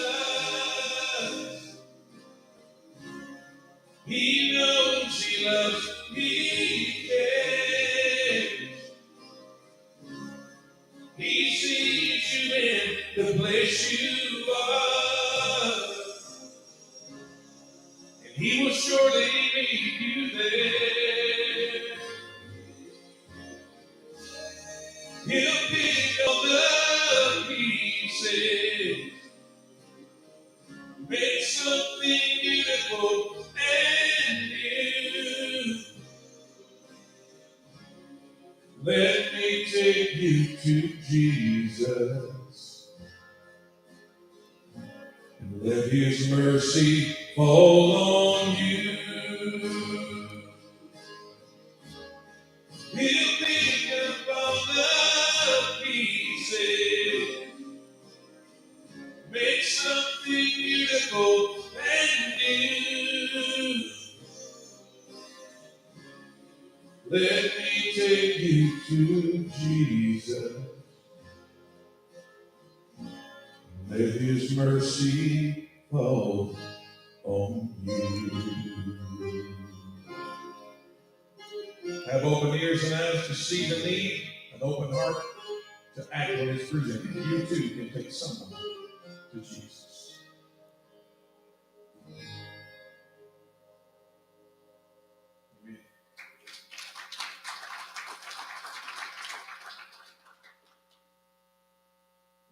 He knows He loves, He cares. He sees you in the place you are, and He will surely meet you there. He'll pick up the pieces, make something beautiful and new. Let me take you to Jesus, and let His mercy fall on you. He'll pick up all the pieces, make something beautiful and new. Let me take you to Jesus. Let His mercy fall on you. Have open ears and eyes to see the need, an open heart to act on His presented. You too can take someone to Jesus. Amen.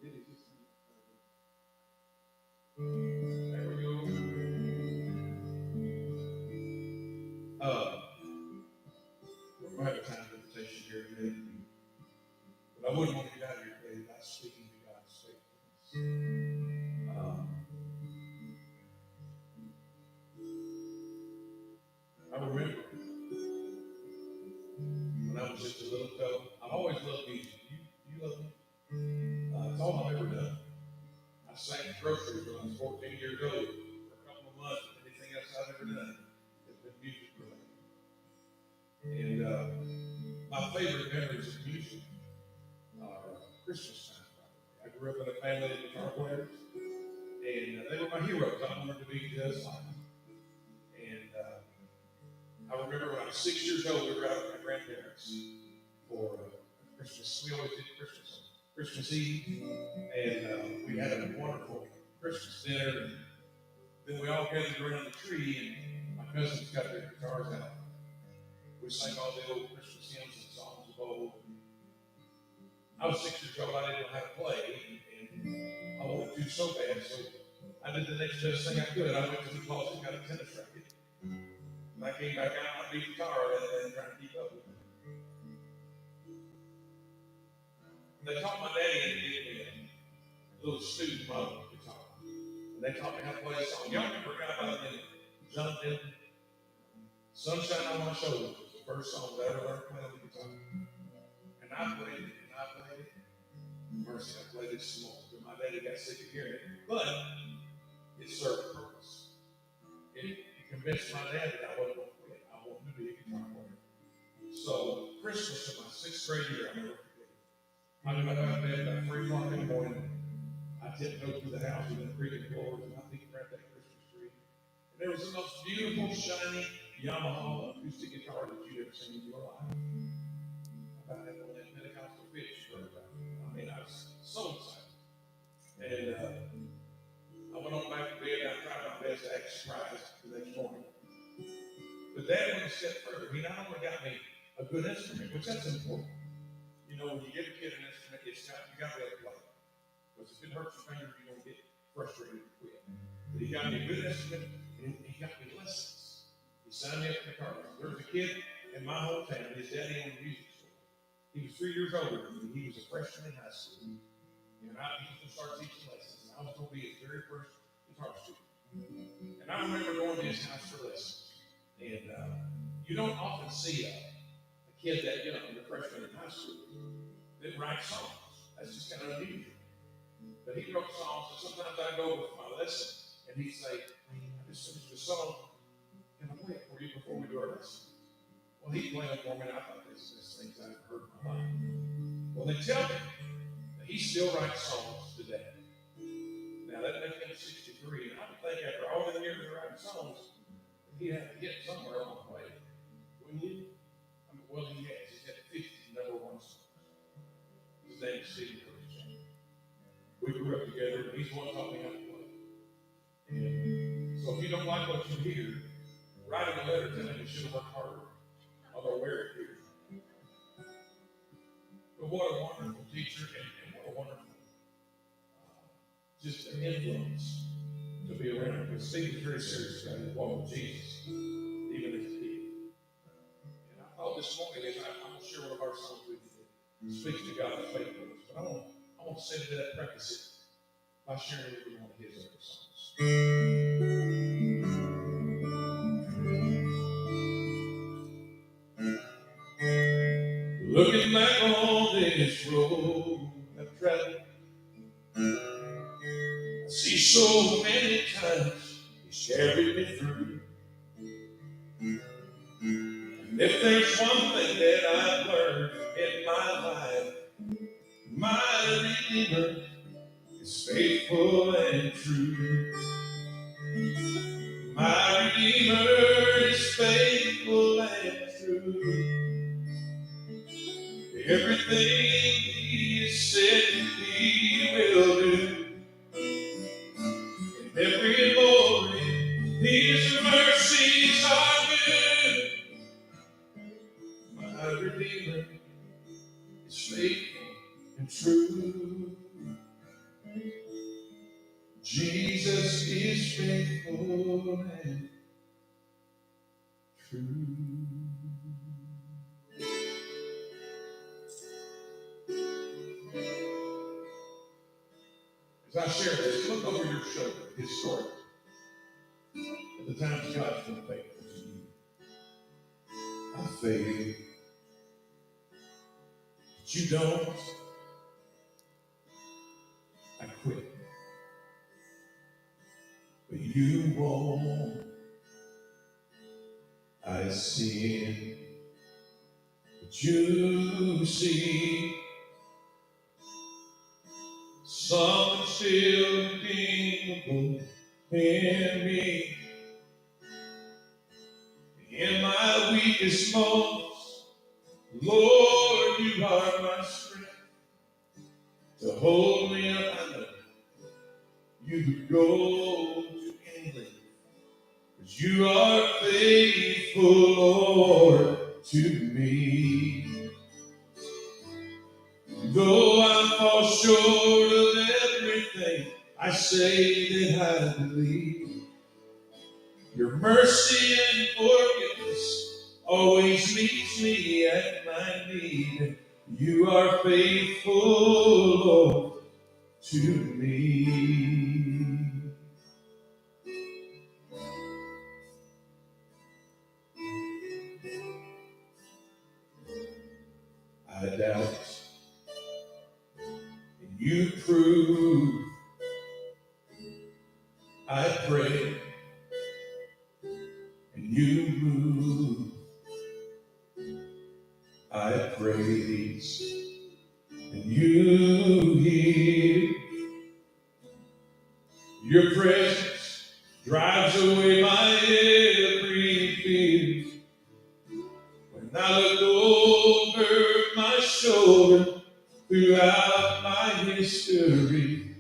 There we go. We're going to have a time invitation here today. But I wouldn't want to get out of here today without speaking to God's faithfulness. I remember when I was just a little fellow. I've always loved music. You love me? It's all I've ever done. I sang groceries when I was 14 years old for a couple of months, and anything else I've ever done has been music related. And my favorite memories of music are Christmas time. I grew up in a family of guitar players, and they were my heroes. I wanted to be just like them. And I remember when I was 6 years old, we were out with my grandparents for Christmas. We always did Christmas on Christmas Eve, and we had a wonderful Christmas dinner. And then we all gathered around the tree, and my cousins got their guitars out. We sang all the old Christmas hymns and songs of old. I was 6 years old. I didn't know how to play, and I wanted to so bad. So I did the next best thing I could. I went to the closet and got a tennis racket. And I came back out, I beat guitar and trying to keep up with it. And they taught my daddy to get me a little student model guitar. And they taught me how to play a song. Y'all remember a guy by the name of John Denton? Sunshine on My Shoulder was the first song that I ever learned to play on the guitar. And I played it, and I played it. Mercy, I played it small, but my daddy got sick of hearing it. But it served a purpose. It convinced my dad that I wasn't going to quit. I wanted to be a guitar player. So Christmas of my 6th grade year, I never forget it. I got out of bed about 3 o'clock in the morning. I tiptoed through the house with the creaking floors, and I peeked around that Christmas tree. And there was the most beautiful, shiny Yamaha acoustic guitar that you'd ever seen in your life. About that one, that Pentecostal pitch you heard about. I mean, I was so excited. And I went on back to bed, and I tried my best to act surprised the next morning. But Dad went a step further. He not only got me a good instrument, which that's important. You know, when you give a kid an instrument, you got to be able to play it. Because if it hurts your finger, you're going to get frustrated and quit. But he got me a good instrument, and he got me lessons. He signed me up for the car. There was a kid in my hometown, his daddy owned a music store. He was 3 years older than me. He was a freshman in high school. And he was going to start teaching lessons. And I was going to be his very first guitar student. And I remember going to his house for lessons. And you don't often see a kid that young, the freshman in high school, that write songs. That's just kind of unusual. But he wrote songs, and sometimes I go with my lesson, and he'd say, I just finished a song, can I play it for you before we do our lesson? Well, he'd play it for me, and I thought this is the best things I've ever heard in my life. Well, they tell me that he still writes songs today. Now, that makes him 63, and I would think after all the years of writing songs, he'd have to get somewhere along the way. Wouldn't you? I mean, well, he has. He's had 50 number one songs. His name is Steve. We grew up together, and he's the one who taught me how to play. And so if you don't like what you hear, write him a letter telling him you should have worked harder. Although wear it here. But what a wonderful teacher, and what a wonderful just an influence to be around. Because Steve is very serious about his walk with Jesus, even as a kid. And I thought this morning, I'm going to share one of our songs with you that speaks to God's faithfulness. But I want to say to that, practice it by sharing it with one of his other songs. Looking back on this road I've traveled, I see so many times He's carried me through. And if there's one thing that I've learned in my life, my Redeemer is faithful and true. My Redeemer is faithful and true. Everything He has said He will do. In every morning His mercies are good. My Redeemer is faithful and true. Jesus is faithful and true. As I share this, look over your shoulder historically at the times God's been faithful to you. I failed, but you don't. I quit, but you won't. I sin, but you see something still redeemable in me. In my weakest moments, Lord, you are my strength. To hold me up, I know you would go to any length. 'Cause you are faithful, Lord, to me. Though I fall short of everything I say that I believe, your mercy and forgiveness always meets me at my need. You are faithful, Lord, to me. I doubt, and you prove. I pray, and you move. I praise, and you hear. Your presence drives away my every fear. When I look over my shoulder throughout my history,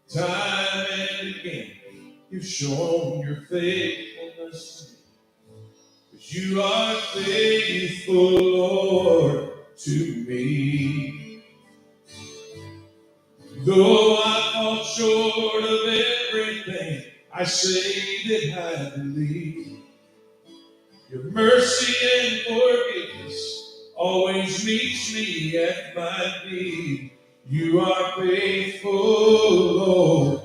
time and again you've shown your faithfulness. 'Cause you are faithful, Lord, to me. Though I fall short of everything I say that I believe, your mercy and forgiveness always meets me at my need. You are faithful, Lord,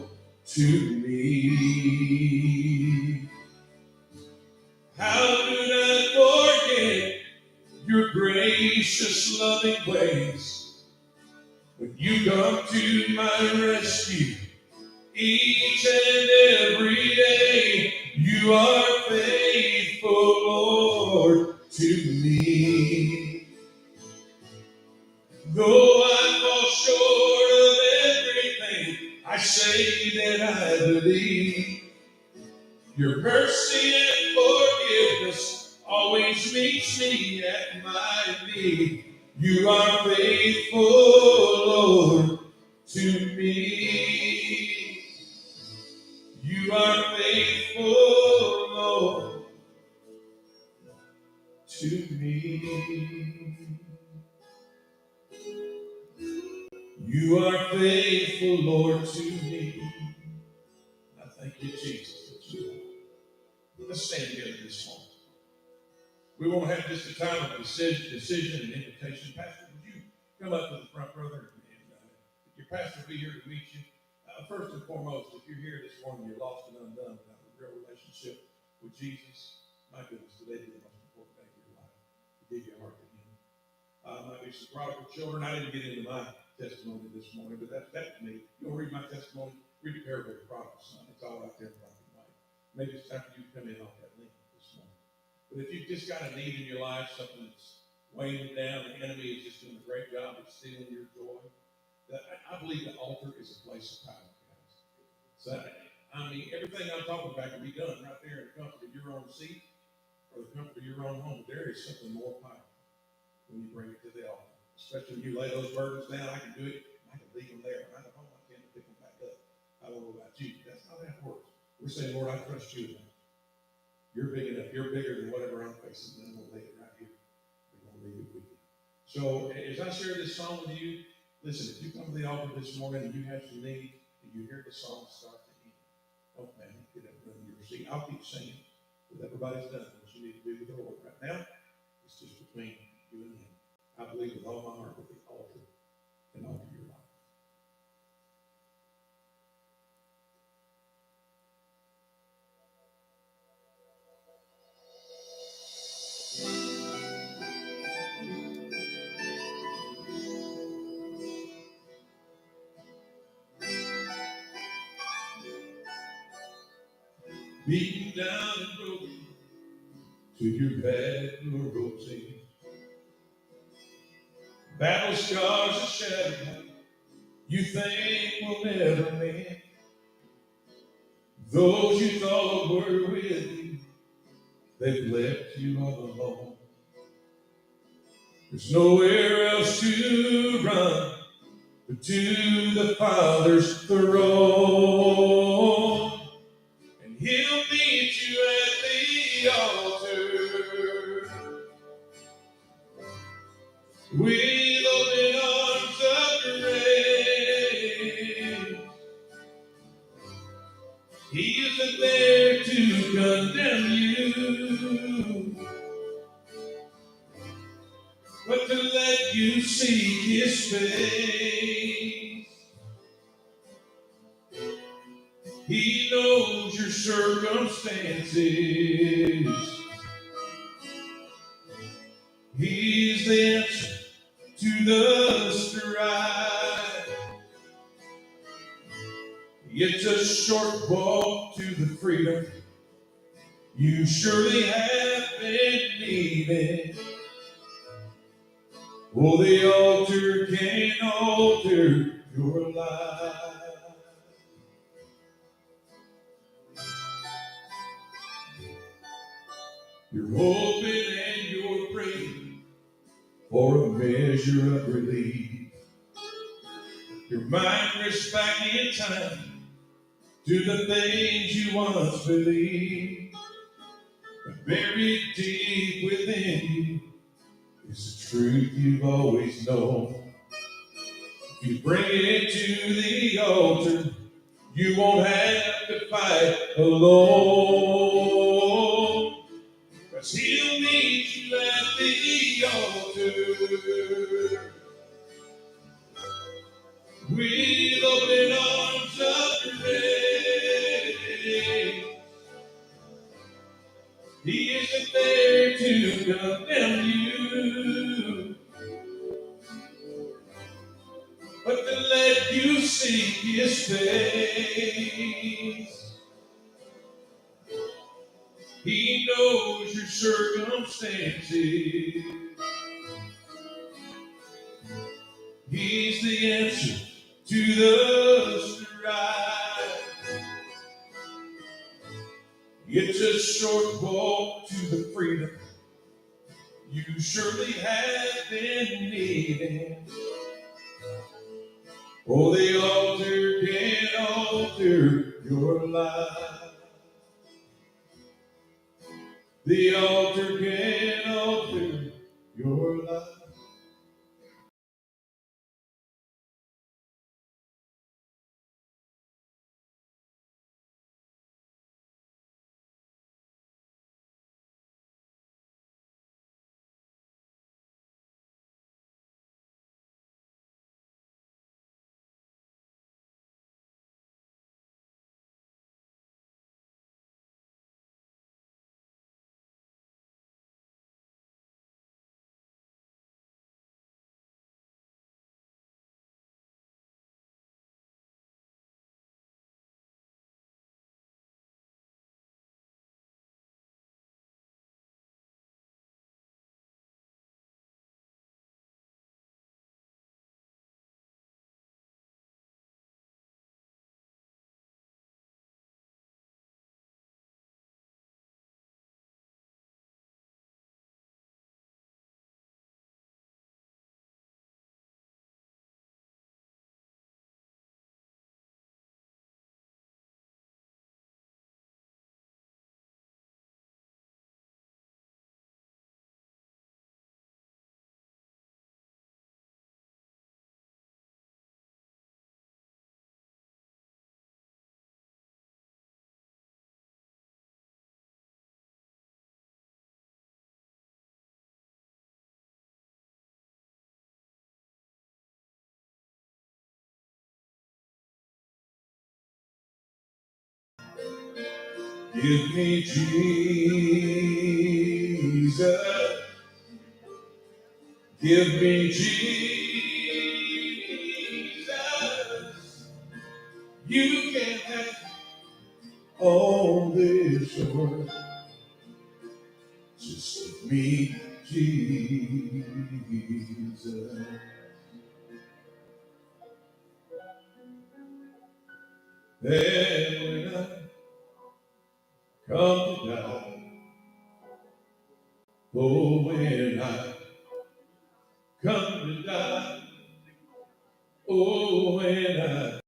to me. How could I forget come to my rescue each and every day. You are faithful, Lord, to me. Though I fall short of everything, I say that I believe. Your mercy and forgiveness always meets me at my need. You are faithful, Lord, to me. You are faithful, Lord, to me. You are faithful, Lord, to me. I thank you, Jesus, that you are. Let's stand together this morning. We won't have just a time of decision and invitation. Pastor, would you come up to the front, brother? And your pastor will be here to meet you. First and foremost, if you're here this morning, you're lost and undone without a real relationship with Jesus. My goodness, today is the most important day of your life. To give your heart to Him. Might be some prodigal children. I didn't get into my testimony this morning, but that's me. You'll read my testimony. Read the parable of the prodigal son. It's all out there in black and white. Maybe it's time for you to come in off that link this morning. But if you've just got a need in your life, something that's weighing you down, the enemy is just doing a great job of stealing your joy, I believe the altar is a place of power, guys. So, I mean, everything I'm talking about can be done right there in the comfort of your own seat or the comfort of your own home. There is something more powerful when you bring it to the altar. Especially when you lay those burdens down. I can do it. I can leave them there. When I go home, I can't pick them back up. I don't know about you. That's not how it works. We're saying, Lord, I trust you enough. You're big enough. You're bigger than whatever I'm facing. And I'm going to lay it right here. We're going to leave it with you. So as I share this song with you, listen, if you come to the altar this morning and you have some need, and you hear the song start to end, don't panic. Get up and run your seat. I'll keep singing. But everybody's done what you need to do with the Lord right now. It's just between you and Him. I believe with all my heart that the altar can alter your life. Beaten down and broken to your bed or rotate. Battle scars are shattered. You think will never mend. Those you thought were with you, they've left you all alone. There's nowhere else to run but to the Father's throne. And He'll meet you at the altar with open arms of grace. He isn't there to condemn you, but to let you see His face. He knows your circumstances. He's the answer to the strife. It's a short walk to the freedom you surely have been needing. Oh, the altar can alter your life. You're hoping and you're praying for a measure of relief. Your mind drifts back in time to the things you once believed. But buried deep within you is the truth you've always known. If you bring it to the altar, you won't have to fight alone. 'Cause He'll meet you at the altar with open arms of grace. He isn't there to condemn you, but to let let you see his face. He knows your circumstances. He's the answer to the strife. It's a short walk to the freedom you surely have been needing. Oh, the altar can alter your life. The altar can alter your life. Give me Jesus. Give me Jesus. You can have all this world. Just give me Jesus. And when I come to die, oh, when I come to die, oh, when I